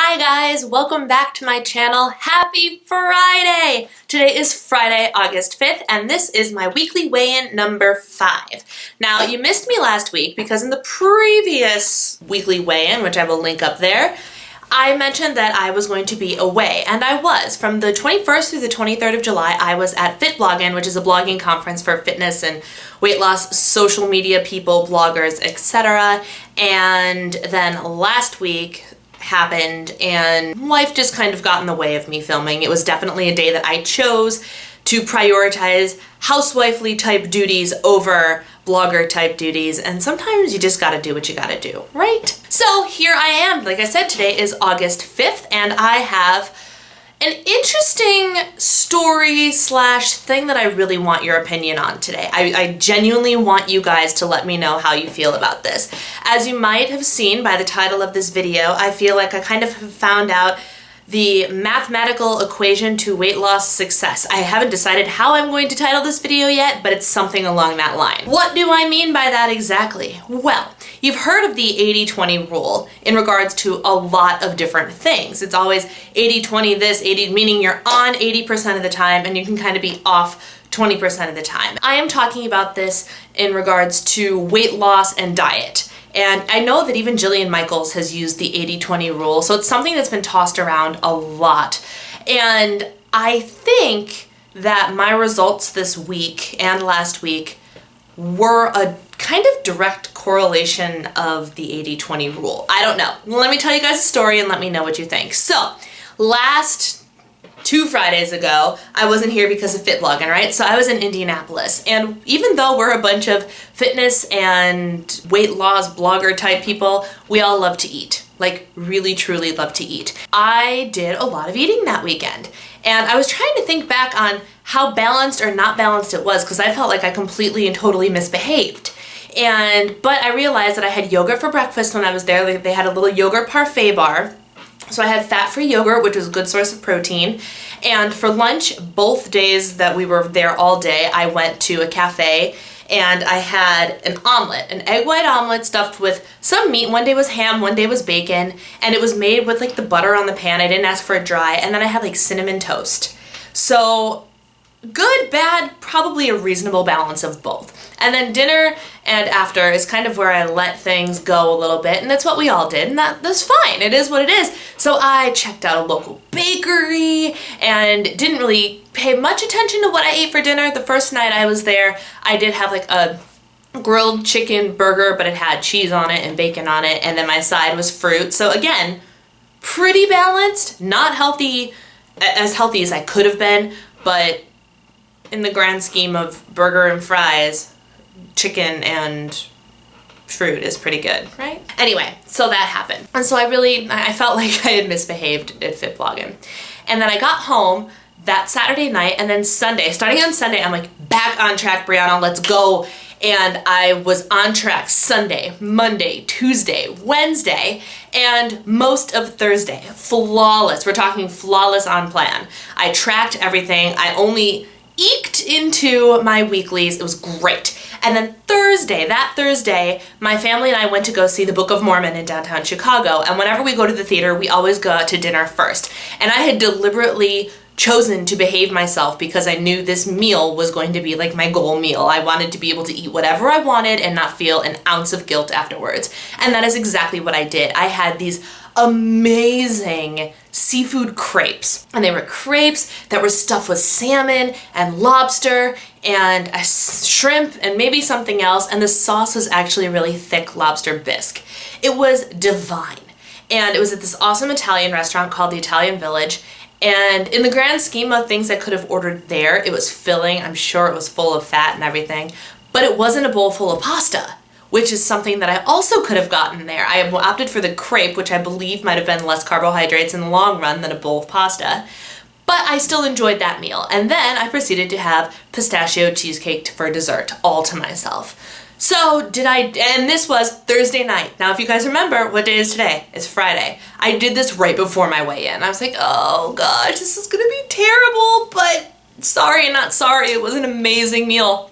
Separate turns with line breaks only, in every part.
Hi guys, welcome back to my channel. Happy Friday! Today is Friday, August 5th, and this is my weekly weigh-in number 5. Now, you missed me last week because in the previous weekly weigh-in, which I will link up there, I mentioned that I was going to be away, and I was. From the 21st through the 23rd of July, I was at FitBloggin, which is a blogging conference for fitness and weight loss, social media people, bloggers, etc. And then last week happened and life just kind of got in the way of me filming. It was definitely a day that I chose to prioritize housewifely type duties over blogger type duties, and sometimes you just gotta do what you gotta do, right? So here I am. Like I said, today is August 5th, and I have an interesting story slash thing that I really want your opinion on today. I genuinely want you guys to let me know how you feel about this. As you might have seen by the title of this video, I feel like I kind of have found out the mathematical equation to weight loss success. I haven't decided how I'm going to title this video yet, but it's something along that line. What do I mean by that exactly? Well, you've heard of the 80-20 rule in regards to a lot of different things. It's always 80-20 this, 80 meaning you're on 80% of the time and you can kind of be off 20% of the time. I am talking about this in regards to weight loss and diet. And I know that even Jillian Michaels has used the 80-20 rule, so it's something that's been tossed around a lot. And I think that my results this week and last week were a kind of direct correlation of the 80-20 rule. I don't know. Let me tell you guys a story and let me know what you think. So, last 2 Fridays ago, I wasn't here because of FitBloggin, right? So I was in Indianapolis, and even though we're a bunch of fitness and weight loss blogger type people, we all love to eat. Like, really truly love to eat. I did a lot of eating that weekend, and I was trying to think back on how balanced or not balanced it was, because I felt like I completely and totally misbehaved. But I realized that I had yogurt for breakfast when I was there. They had a little yogurt parfait bar. So I had fat-free yogurt, which was a good source of protein. And for lunch, both days that we were there all day, I went to a cafe and I had an omelet, an egg white omelet stuffed with some meat. One day was ham, one day was bacon, and it was made with like the butter on the pan. I didn't ask for it dry. And then I had like cinnamon toast. So good, bad, probably a reasonable balance of both. And then dinner and after is kind of where I let things go a little bit, and that's what we all did, and that's fine. It is what it is. So I checked out a local bakery and didn't really pay much attention to what I ate for dinner. The first night I was there, I did have like a grilled chicken burger, but it had cheese on it and bacon on it, and then my side was fruit. So again, pretty balanced, not healthy, as healthy as I could have been, but in the grand scheme of burger and fries, chicken and fruit is pretty good, right? Anyway, so that happened. And so I felt like I had misbehaved at FitBloggin. And then I got home that Saturday night, and then Sunday, starting on Sunday, I'm like, back on track, Brianna, let's go. And I was on track Sunday, Monday, Tuesday, Wednesday, and most of Thursday. Flawless. We're talking flawless on plan. I tracked everything. I only eked into my weeklies. It was great. And then that Thursday, my family and I went to go see the Book of Mormon in downtown Chicago. And whenever we go to the theater, we always go out to dinner first. And I had deliberately chosen to behave myself because I knew this meal was going to be like my goal meal. I wanted to be able to eat whatever I wanted and not feel an ounce of guilt afterwards. And that is exactly what I did. I had these amazing seafood crepes, and they were crepes that were stuffed with salmon and lobster and a shrimp and maybe something else, and the sauce was actually really thick lobster bisque. It was divine, and it was at this awesome Italian restaurant called the Italian Village. And in the grand scheme of things I could have ordered there, it was filling. I'm sure it was full of fat and everything, but it wasn't a bowl full of pasta, which is something that I also could have gotten there. I opted for the crepe, which I believe might have been less carbohydrates in the long run than a bowl of pasta, but I still enjoyed that meal. And then I proceeded to have pistachio cheesecake for dessert, all to myself. So and this was Thursday night. Now, if you guys remember, what day is today? It's Friday. I did this right before my weigh-in. I was like, oh gosh, this is gonna be terrible, but sorry and not sorry. It was an amazing meal.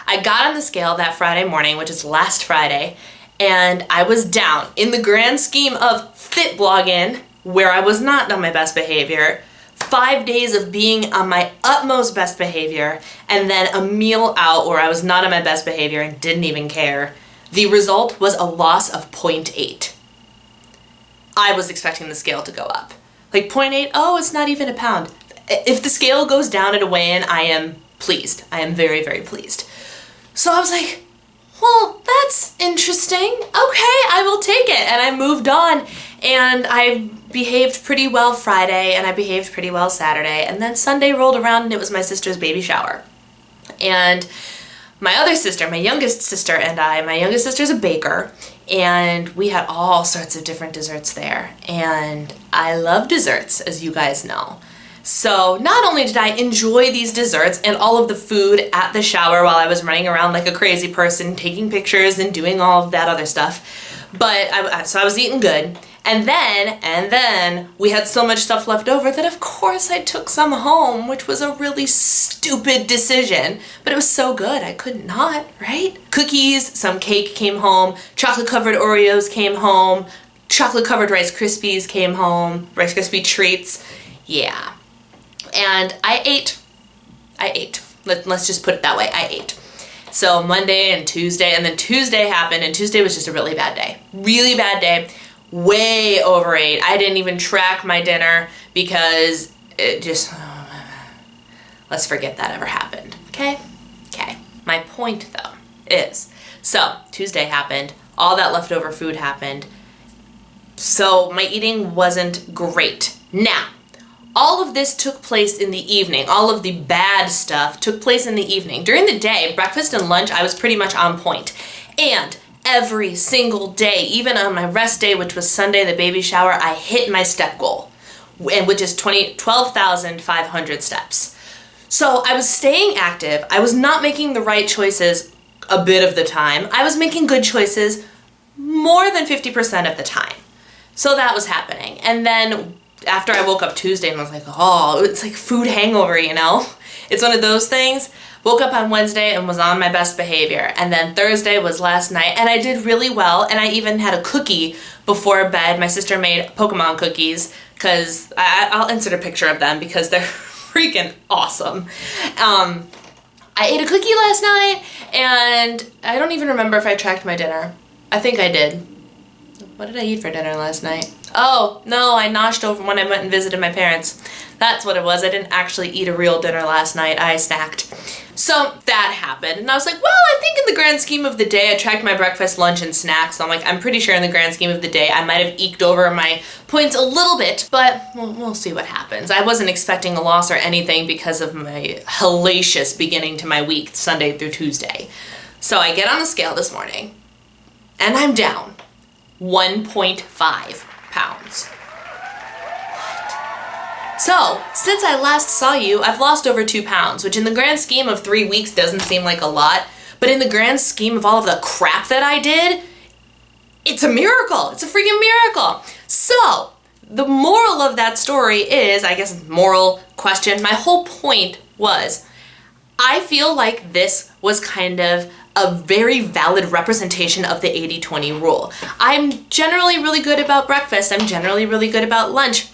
I got on the scale that Friday morning, which is last Friday, and I was down. In the grand scheme of FitBloggin, where I was not on my best behavior, 5 days of being on my utmost best behavior, and then a meal out where I was not on my best behavior and didn't even care. The result was a loss of 0.8. I was expecting the scale to go up. Like 0.8, oh, it's not even a pound. If the scale goes down at a weigh-in, I am pleased. I am very, very pleased. So I was like, well, that's interesting. Okay, I will take it. And I moved on, and I behaved pretty well Friday, and I behaved pretty well Saturday, and then Sunday rolled around and it was my sister's baby shower. And my other sister, my youngest sister and my youngest sister's a baker, and we had all sorts of different desserts there. And I love desserts, as you guys know. So not only did I enjoy these desserts and all of the food at the shower while I was running around like a crazy person, taking pictures and doing all of that other stuff, but so I was eating good. And then we had so much stuff left over that of course I took some home, which was a really stupid decision, but it was so good I could not, right? Cookies, some cake came home, chocolate covered Oreos came home, chocolate covered Rice Krispies came home, Rice Krispie treats, yeah. And I ate. Let's just put it that way, I ate. So Monday and Tuesday, and then Tuesday happened, and Tuesday was just a really bad day. Really bad day. Way overate. I didn't even track my dinner because it just, let's forget that ever happened. Okay? My point though is, so Tuesday happened, all that leftover food happened, so my eating wasn't great. Now, all of this took place in the evening. All of the bad stuff took place in the evening. During the day, breakfast and lunch, I was pretty much on point. And every single day, even on my rest day, which was Sunday, the baby shower, I hit my step goal, which is 12,500 steps. So I was staying active. I was not making the right choices a bit of the time. I was making good choices more than 50% of the time. So that was happening. And then after I woke up Tuesday and I was like, oh, it's like food hangover, you know? It's one of those things. Woke up on Wednesday and was on my best behavior. And then Thursday was last night and I did really well. And I even had a cookie before bed. My sister made Pokemon cookies because I'll insert a picture of them because they're freaking awesome. I ate a cookie last night and I don't even remember if I tracked my dinner. I think I did. What did I eat for dinner last night? Oh, no, I noshed over when I went and visited my parents. That's what it was. I didn't actually eat a real dinner last night. I snacked. So that happened. And I was like, well, I think in the grand scheme of the day, I tracked my breakfast, lunch, and snacks. So I'm like, I'm pretty sure in the grand scheme of the day, I might have eked over my points a little bit, but we'll see what happens. I wasn't expecting a loss or anything because of my hellacious beginning to my week, Sunday through Tuesday. So I get on the scale this morning, and I'm down 1.5 pounds. So, since I last saw you, I've lost over 2 pounds, which in the grand scheme of 3 weeks doesn't seem like a lot, but in the grand scheme of all of the crap that I did, it's a miracle. It's a freaking miracle. So, the moral of that story is, I guess, moral question, my whole point was, I feel like this was kind of a very valid representation of the 80-20 rule. I'm generally really good about breakfast, I'm generally really good about lunch,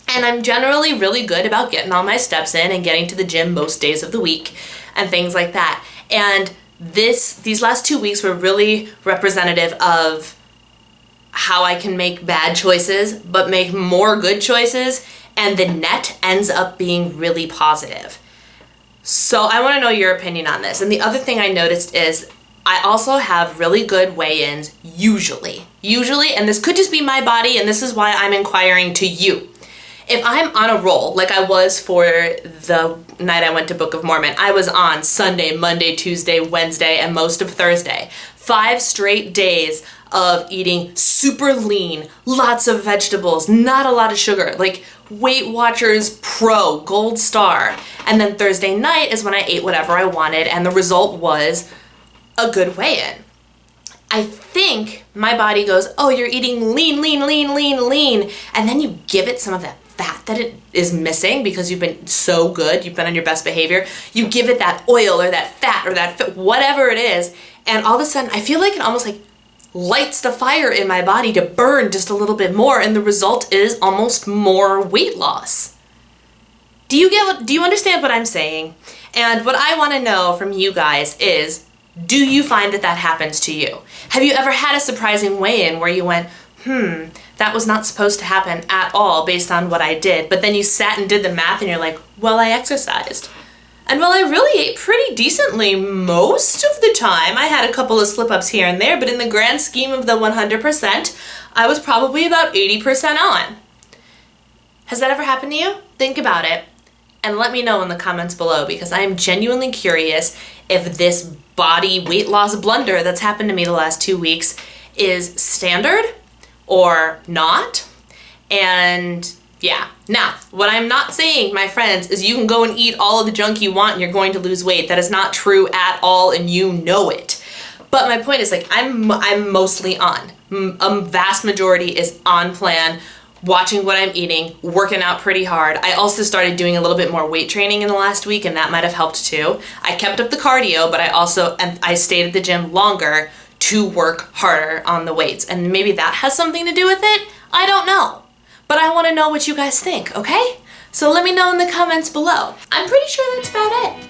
and I'm generally really good about getting all my steps in and getting to the gym most days of the week and things like that. And these last 2 weeks were really representative of how I can make bad choices but make more good choices, and the net ends up being really positive. So I want to know your opinion on this. And the other thing I noticed is I also have really good weigh-ins usually, and this could just be my body, and this is why I'm inquiring to you. If I'm on a roll, like I was for the night I went to Book of Mormon, I was on Sunday, Monday, Tuesday, Wednesday, and most of Thursday. 5 straight days of eating super lean, lots of vegetables, not a lot of sugar, like Weight Watchers Pro, gold star. And then Thursday night is when I ate whatever I wanted, and the result was a good weigh-in. I think my body goes, oh, you're eating lean, and then you give it some of that fat that it is missing because you've been so good, you've been on your best behavior, you give it that oil or that fat or that whatever it is, and all of a sudden I feel like it almost like lights the fire in my body to burn just a little bit more, and the result is almost more weight loss. Do you understand what I'm saying? And what I want to know from you guys is, do you find that that happens to you? Have you ever had a surprising weigh-in where you went, that was not supposed to happen at all based on what I did, but then you sat and did the math and you're like, well, I exercised. And well, I really ate pretty decently most of the time. I had a couple of slip-ups here and there, but in the grand scheme of the 100%, I was probably about 80% on. Has that ever happened to you? Think about it and let me know in the comments below, because I am genuinely curious if this body weight loss blunder that's happened to me the last 2 weeks is standard or not. And yeah. Now, what I'm not saying, my friends, is you can go and eat all of the junk you want and you're going to lose weight. That is not true at all, and you know it. But my point is, like, I'm mostly on. A vast majority is on plan, watching what I'm eating, working out pretty hard. I also started doing a little bit more weight training in the last week, and that might have helped too. I kept up the cardio, but I stayed at the gym longer to work harder on the weights. And maybe that has something to do with it. I don't know. But I want to know what you guys think, okay? So let me know in the comments below. I'm pretty sure that's about it.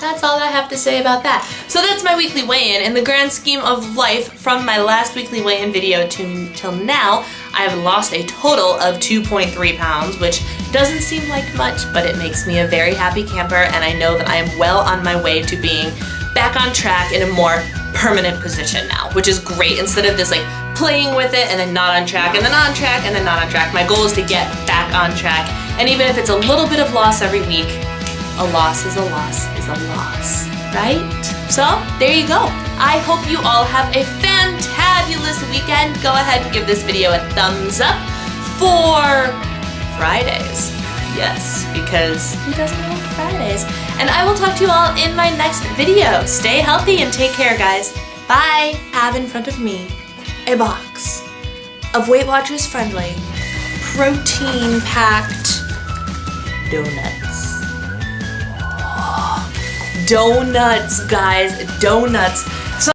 That's all I have to say about that. So that's my weekly weigh-in. In the grand scheme of life, from my last weekly weigh-in video till now, I have lost a total of 2.3 pounds, which doesn't seem like much, but it makes me a very happy camper, and I know that I am well on my way to being back on track in a more permanent position now, which is great. Instead of this like playing with it and then not on track and then on track and then not on track, my goal is to get back on track. And even if it's a little bit of loss every week, a loss is a loss is a loss, right? So there you go. I hope you all have a fantabulous weekend. Go ahead and give this video a thumbs up for Fridays. Yes, because who doesn't love Fridays? And I will talk to you all in my next video. Stay healthy and take care, guys. Bye. Have in front of me a box of Weight Watchers friendly, protein-packed donuts. Donuts, guys, donuts.